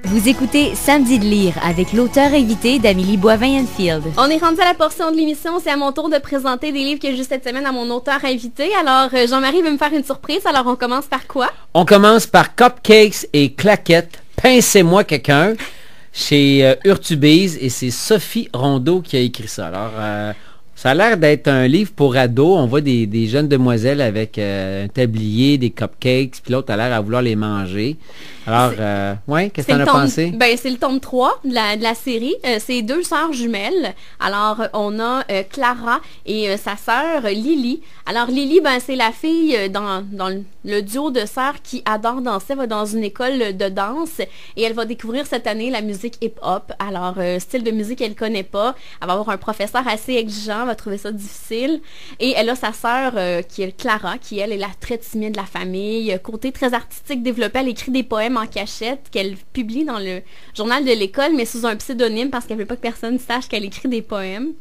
Vous écoutez Samedi de lire avec l'auteur invité d'Amélie Boivin-Enfield. On est rendu à la portion de l'émission, c'est à mon tour de présenter des livres que j'ai eu cette semaine à mon auteur invité. Alors, Jean-Marie veut me faire une surprise, alors on commence par quoi? On commence par Cupcakes et Claquettes, Pincez-moi quelqu'un, chez Urtubise, et c'est Sophie Rondeau qui a écrit ça. Alors, ça a l'air d'être un livre pour ados. On voit des jeunes demoiselles avec un tablier, des cupcakes, puis l'autre a l'air à vouloir les manger. Alors, ouais, qu'est-ce que t'en as pensé? Ben, c'est le tome 3 de la série. C'est deux sœurs jumelles. Alors, on a Clara et sa sœur Lily. Alors, Lily, ben, c'est la fille dans le duo de sœurs qui adore danser. Elle va dans une école de danse et elle va découvrir cette année la musique hip-hop. Alors, style de musique qu'elle connaît pas. Elle va avoir un professeur assez exigeant, elle va trouver ça difficile. Et elle a sa sœur qui est Clara, qui elle est la très timide de la famille. Côté très artistique développé, elle écrit des poèmes en cachette qu'elle publie dans le journal de l'école, mais sous un pseudonyme parce qu'elle veut pas que personne sache qu'elle écrit des poèmes.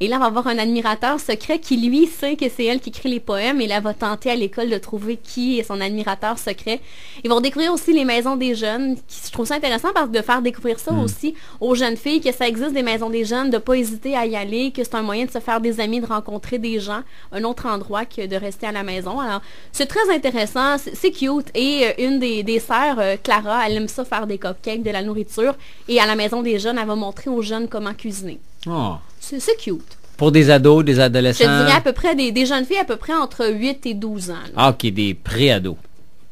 Et là, elle va avoir un admirateur secret qui, lui, sait que c'est elle qui écrit les poèmes. Et là, elle va tenter à l'école de trouver qui est son admirateur secret. Ils vont découvrir aussi les maisons des jeunes. Je trouve ça intéressant parce que de faire découvrir ça aussi aux jeunes filles, que ça existe des maisons des jeunes, de pas hésiter à y aller, que c'est un moyen de se faire des amis, de rencontrer des gens, un autre endroit que de rester à la maison. Alors, c'est très intéressant, c'est cute. Et une des sœurs, Clara, elle aime ça faire des cupcakes, de la nourriture. Et à la maison des jeunes, elle va montrer aux jeunes comment cuisiner. Oh. C'est cute. Pour des ados, des adolescents? Je dirais à peu près des jeunes filles à peu près entre 8 et 12 ans. Là. Ah, OK, des pré-ados.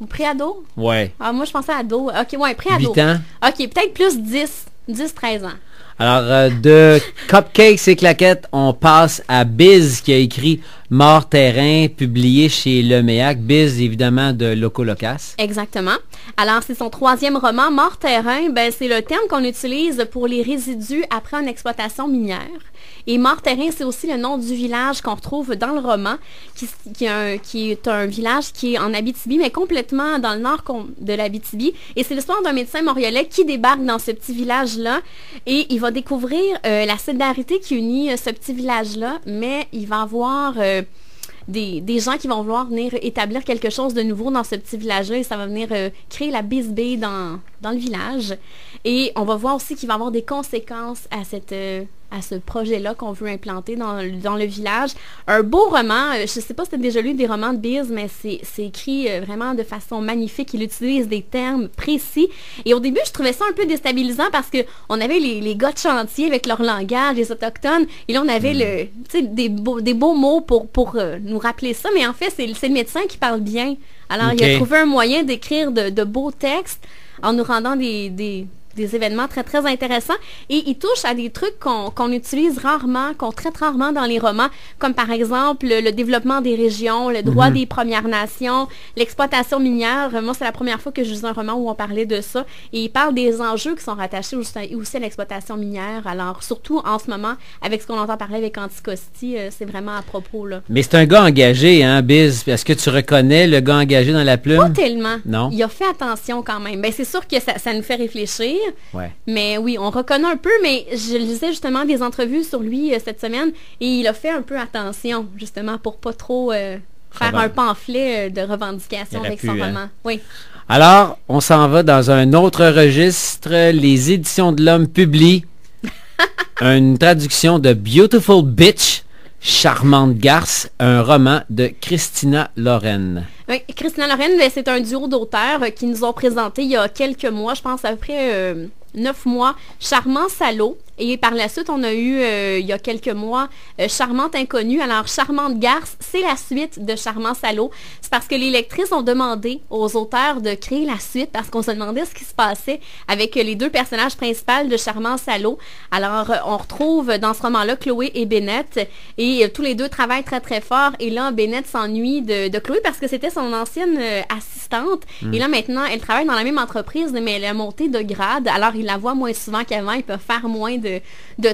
Ou pré-ados? Ouais. Ah, moi, je pensais à ados. OK, ouais, pré-ados. 8 ans? OK, peut-être plus 10-13 ans. Alors, de Cupcakes et Claquettes, on passe à Biz qui a écrit Mort Terrain, publié chez Leméac. Biz, évidemment, de Loco Locas. Exactement. Alors, c'est son 3e roman, Mort Terrain. Ben, c'est le terme qu'on utilise pour les résidus après une exploitation minière. Et Mort Terrain, c'est aussi le nom du village qu'on retrouve dans le roman, qui est un village qui est en Abitibi, mais complètement dans le nord de l'Abitibi. Et c'est l'histoire d'un médecin montréalais qui débarque dans ce petit village-là et il va découvrir la solidarité qui unit ce petit village-là, mais il va avoir des gens qui vont vouloir venir établir quelque chose de nouveau dans ce petit village-là et ça va venir créer la bisbille dans le village. Et on va voir aussi qu'il va y avoir des conséquences à ce projet-là qu'on veut implanter dans le village. Un beau roman, je ne sais pas si tu as déjà lu des romans de Biz, mais c'est écrit vraiment de façon magnifique. Il utilise des termes précis. Et au début, je trouvais ça un peu déstabilisant parce qu'on avait les gars de chantier avec leur langage, les Autochtones, et là, on avait des beaux mots pour nous rappeler ça, mais en fait, c'est le médecin qui parle bien. Alors, il a trouvé un moyen d'écrire de beaux textes en nous rendant des événements très, très intéressants. Et il touche à des trucs qu'on utilise rarement, qu'on traite rarement dans les romans, comme par exemple le développement des régions, le droit des Premières Nations, l'exploitation minière. Moi, c'est la première fois que je lis un roman où on parlait de ça. Et il parle des enjeux qui sont rattachés aussi à l'exploitation minière. Alors, surtout en ce moment, avec ce qu'on entend parler avec Anticosti, c'est vraiment à propos, là. Mais c'est un gars engagé, hein, Biz? Est-ce que tu reconnais le gars engagé dans la plume? Pas tellement. Non? Il a fait attention quand même. Ben, c'est sûr que ça nous fait réfléchir. Ouais. Mais oui, on reconnaît un peu, mais je lisais justement des entrevues sur lui cette semaine et il a fait un peu attention, justement, pour pas trop faire un pamphlet de revendication avec son roman. Oui. Alors, on s'en va dans un autre registre. Les Éditions de l'Homme publient une traduction de Beautiful Bitch, Charmante Garce, un roman de Christina Lorraine. Oui, Christina Lorraine, c'est un duo d'auteurs qui nous ont présenté il y a quelques mois, je pense à peu près 9 mois, Charmant Salaud. Et par la suite, on a eu, il y a quelques mois, Charmante Inconnue. Alors, Charmante Garce, c'est la suite de Charmant Salaud. C'est parce que les lectrices ont demandé aux auteurs de créer la suite parce qu'on se demandait ce qui se passait avec les deux personnages principaux de Charmant Salaud. Alors, on retrouve dans ce roman-là Chloé et Bennett. Et tous les deux travaillent très, très fort. Et là, Bennett s'ennuie de Chloé parce que c'était son ancienne assistante. Et là, maintenant, elle travaille dans la même entreprise, mais elle a monté de grade. Alors, il la voit moins souvent qu'avant. Ils peuvent faire moins de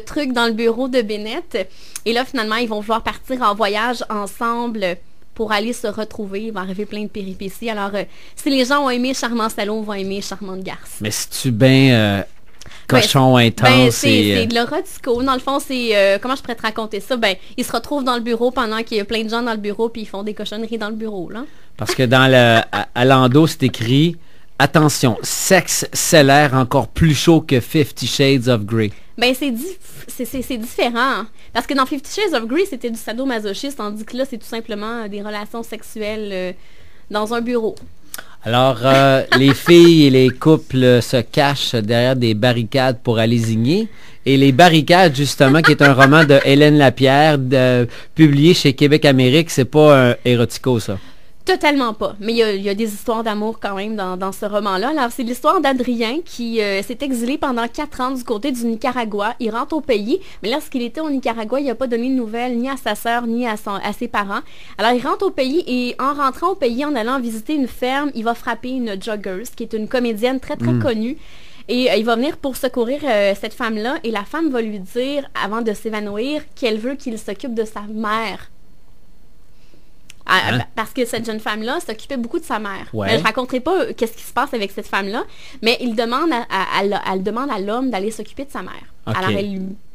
trucs dans le bureau de Bennett. Et là, finalement, ils vont vouloir partir en voyage ensemble pour aller se retrouver. Il va arriver plein de péripéties. Alors, si les gens ont aimé Charmant Salaud, on va aimer Charmante Garce. Mais si tu bien cochon intense. C'est de l'erotico. Dans le fond, c'est... comment je pourrais te raconter ça? Ben, ils se retrouvent dans le bureau pendant qu'il y a plein de gens dans le bureau puis ils font des cochonneries dans le bureau, là. Parce que dans à l'endo, c'est écrit attention, sexe stellaire encore plus chaud que 50 Shades of Grey. Ben, c'est différent. Parce que dans 50 Shades of Grey, c'était du sadomasochisme, tandis que là, c'est tout simplement des relations sexuelles dans un bureau. Alors, les filles et les couples se cachent derrière des barricades pour aller zigner. Et les barricades, justement, qui est un roman de Hélène Lapierre, publié chez Québec Amérique, c'est pas un érotico, ça. Totalement pas. Mais il y a des histoires d'amour quand même dans ce roman-là. Alors, c'est l'histoire d'Adrien qui s'est exilé pendant 4 ans du côté du Nicaragua. Il rentre au pays, mais lorsqu'il était au Nicaragua, il n'a pas donné de nouvelles ni à sa sœur, ni à ses parents. Alors, il rentre au pays et en rentrant au pays, en allant visiter une ferme, il va frapper une joggeuse, qui est une comédienne très, très connue. Et il va venir pour secourir cette femme-là. Et la femme va lui dire, avant de s'évanouir, qu'elle veut qu'il s'occupe de sa mère. Parce que cette jeune femme-là s'occupait beaucoup de sa mère. Ouais. Je ne raconterai pas qu'est-ce qui se passe avec cette femme-là, mais il demande elle demande à l'homme d'aller s'occuper de sa mère. Okay. Alors,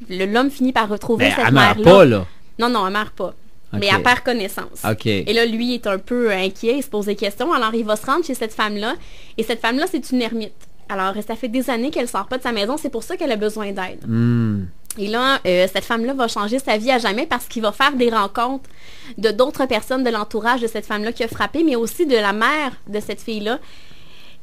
l'homme finit par retrouver cette elle mère-là. meurt pas, là. Non, elle meurt pas. Okay. Mais elle perd connaissance. Okay. Et là, lui est un peu inquiet, il se pose des questions. Alors, il va se rendre chez cette femme-là. Et cette femme-là, c'est une ermite. Alors, ça fait des années qu'elle ne sort pas de sa maison. C'est pour ça qu'elle a besoin d'aide. Et là, cette femme-là va changer sa vie à jamais parce qu'il va faire des rencontres de d'autres personnes de l'entourage de cette femme-là qui a frappé, mais aussi de la mère de cette fille-là.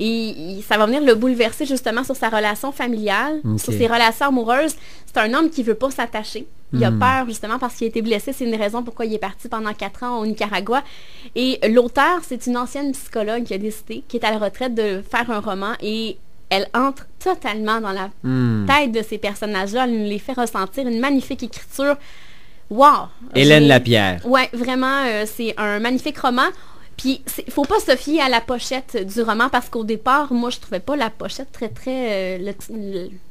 Et ça va venir le bouleverser justement sur sa relation familiale, sur ses relations amoureuses. C'est un homme qui veut pas s'attacher. Il a peur justement parce qu'il a été blessé. C'est une raison pourquoi il est parti pendant 4 ans au Nicaragua. Et l'auteur, c'est une ancienne psychologue qui a décidé, qui est à la retraite, de faire un roman et elle entre totalement dans la tête de ces personnages-là. Elle nous les fait ressentir. Une magnifique écriture. Wow! Hélène Lapierre. Ouais, vraiment, c'est un magnifique roman. Puis, faut pas se fier à la pochette du roman parce qu'au départ, moi, je trouvais pas la pochette très,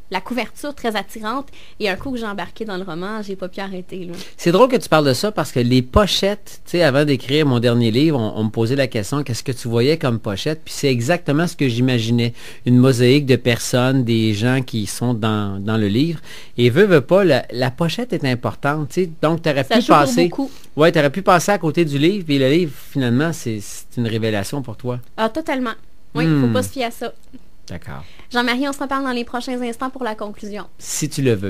la couverture très attirante. Et un coup que j'ai embarqué dans le roman, j'ai pas pu arrêter, là. C'est drôle que tu parles de ça parce que les pochettes, tu sais, avant d'écrire mon dernier livre, on me posait la question, qu'est-ce que tu voyais comme pochette? Puis c'est exactement ce que j'imaginais. Une mosaïque de personnes, des gens qui sont dans le livre. Et veut pas, la pochette est importante, tu sais. Donc, tu aurais pu passer... Ouais, tu aurais pu passer à côté du livre, puis le livre, finalement, c'est une révélation pour toi. Ah, totalement. Oui, faut pas se fier à ça. D'accord. Jean-Marie, on se reparle dans les prochains instants pour la conclusion. Si tu le veux.